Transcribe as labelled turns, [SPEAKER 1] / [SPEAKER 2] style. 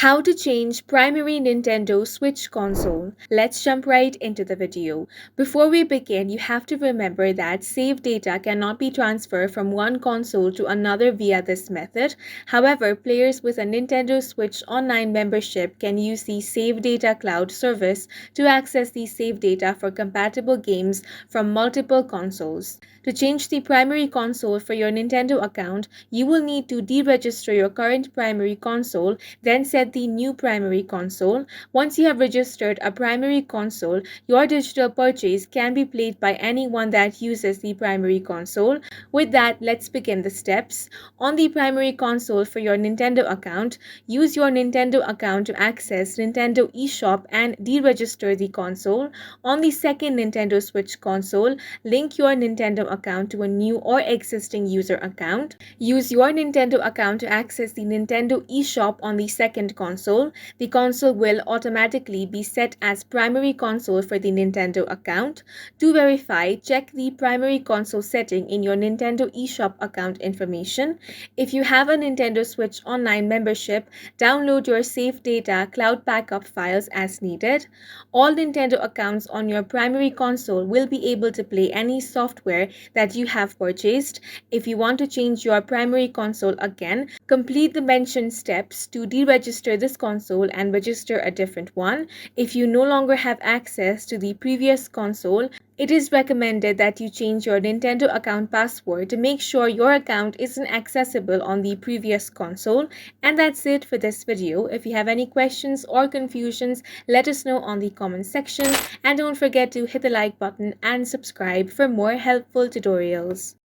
[SPEAKER 1] How to change primary Nintendo Switch console. Let's jump right into the video. Before we begin, you have to remember that save data cannot be transferred from one console to another via this method. However, players with a Nintendo Switch Online membership can use the Save Data Cloud service to access the save data for compatible games from multiple consoles. To change the primary console for your Nintendo account, you will need to deregister your current primary console, then set the new primary console. Once you have registered a primary console, your digital purchase can be played by anyone that uses the primary console. With that, let's begin the steps. On the primary console for your Nintendo account, use your Nintendo account to access Nintendo eShop and deregister the console. On the second Nintendo Switch console, link your Nintendo account to a new or existing user account. Use your Nintendo account to access the Nintendo eShop on the second console. The console will automatically be set as primary console for the Nintendo account. To verify, check the primary console setting in your Nintendo eShop account information. If you have a Nintendo Switch Online membership, download your Save Data Cloud Backup files as needed. All Nintendo accounts on your primary console will be able to play any software that you have purchased. If you want to change your primary console again, complete the mentioned steps to deregister this console and register a different one. If you no longer have access to the previous console, it is recommended that you change your Nintendo account password to make sure your account isn't accessible on the previous console. And that's it for this video. If you have any questions or confusions, let us know on the comment section, and don't forget to hit the like button and subscribe for more helpful tutorials.